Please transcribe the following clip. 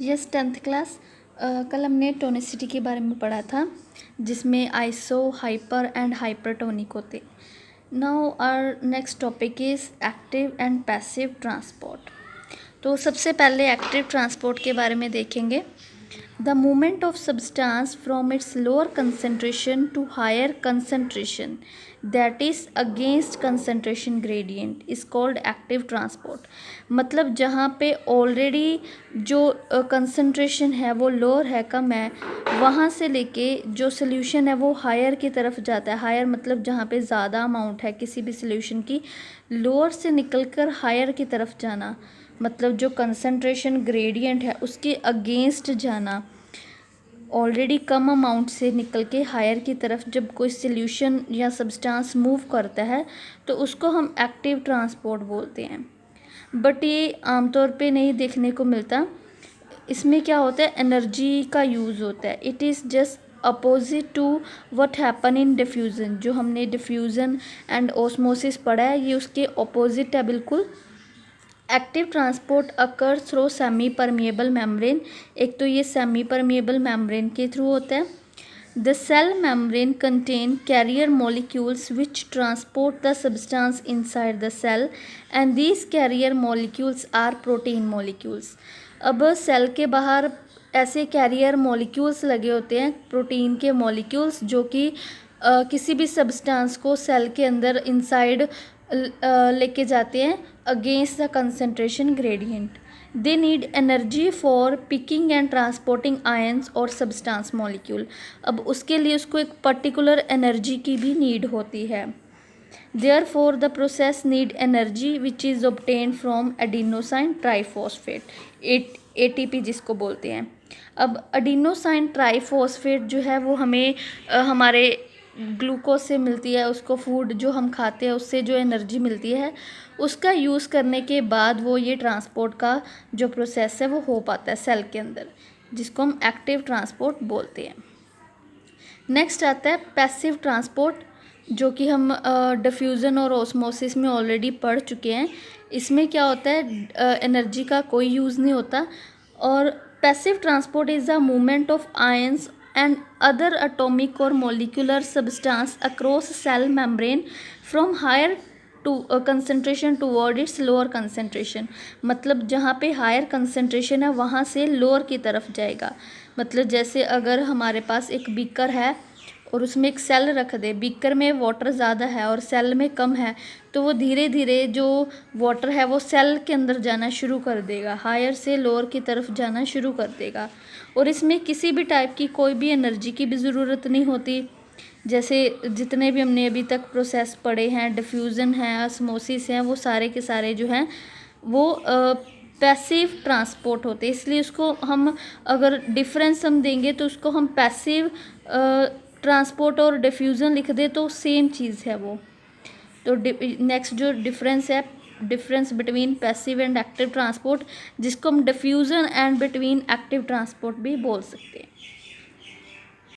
Yes, 10th class. कल हमने tonicity के बारे में पढ़ा था, जिसमें आइसो, हाइपर एंड हाइपरटोनिक होते। Now our next topic is active and passive transport. तो सबसे पहले एक्टिव ट्रांसपोर्ट के बारे में देखेंगे। The movement of substance from its lower concentration to higher concentration that is against concentration gradient is called active transport. मतलब जहाँ पे ऑलरेडी जो कंसंट्रेशन है वो लोअर है, कम है, वहाँ से लेके जो सोल्यूशन है वो हायर की तरफ जाता है। हायर मतलब जहाँ पे ज़्यादा अमाउंट है किसी भी सोल्यूशन की, लोअर से निकलकर हायर की तरफ जाना, मतलब जो कंसंट्रेशन ग्रेडियंट है उसके अगेंस्ट जाना। ऑलरेडी कम अमाउंट से निकल के हायर की तरफ जब कोई सोल्यूशन या सब्सटेंस मूव करता है तो उसको हम एक्टिव ट्रांसपोर्ट बोलते हैं। बट ये आमतौर पे नहीं देखने को मिलता। इसमें क्या होता है, एनर्जी का यूज़ होता है। It is just opposite to what happen in diffusion. जो हमने डिफ्यूज़न एंड ऑस्मोसिस पढ़ा है, ये उसके ऑपोजिट है बिल्कुल। Active transport occur through semi permeable membrane. एक तो ये सेमी परमिएबल मेम्ब्रेन के थ्रू होता है। The cell membrane contain carrier molecules which transport the substance inside the cell and these carrier molecules are protein molecules. अब सेल के बाहर ऐसे कैरियर मॉलिक्यूल्स लगे होते हैं, प्रोटीन के मॉलिक्यूल्स, जो कि किसी भी सब्सटेंस को सेल के अंदर इनसाइड लेके जाते हैं against the concentration gradient. They need energy for picking and transporting ions और सब्सटेंस मॉलिक्यूल। अब उसके लिए उसको एक पर्टिकुलर एनर्जी की भी नीड होती है। Therefore the process need energy which is obtain from adenosine triphosphate, ATP जिसको बोलते हैं। अब एडिनोसाइन ट्राइफॉस्फेट जो है वो हमें हमारे ग्लूकोज से मिलती है। उसको फूड जो हम खाते हैं उससे जो एनर्जी मिलती है, उसका यूज़ करने के बाद वो ये ट्रांसपोर्ट का जो प्रोसेस है वो हो पाता है सेल के अंदर, जिसको हम एक्टिव ट्रांसपोर्ट बोलते हैं। नेक्स्ट आता है पैसिव ट्रांसपोर्ट, जो कि हम डिफ्यूज़न और ऑस्मोसिस में ऑलरेडी पढ़ चुके हैं। इसमें क्या होता है, एनर्जी का कोई यूज़ नहीं होता। और passive transport is the movement of ions and other atomic or molecular substance across cell membrane from higher to concentration toward its lower concentration। मतलब जहाँ पे हायर कंसंट्रेशन है वहाँ से लोअर की तरफ जाएगा। मतलब जैसे अगर हमारे पास एक बीकर है और उसमें एक सेल रख दे, बीकर में वाटर ज़्यादा है और सेल में कम है, तो वो धीरे धीरे जो वाटर है वो सेल के अंदर जाना शुरू कर देगा, हायर से लोअर की तरफ जाना शुरू कर देगा। और इसमें किसी भी टाइप की कोई भी एनर्जी की भी ज़रूरत नहीं होती। जैसे जितने भी हमने अभी तक प्रोसेस पढ़े हैं, डिफ्यूज़न है, ऑस्मोसिस है, वो सारे के सारे जो हैं वो पैसिव ट्रांसपोर्ट होते हैं। इसलिए उसको हम अगर डिफरेंस हम देंगे तो उसको हम पैसिव ट्रांसपोर्ट और डिफ्यूज़न लिख दे तो सेम चीज़ है वो। तो नेक्स्ट जो डिफरेंस है, difference between passive and active transport, जिसको हम diffusion and between active transport भी बोल सकते हैं।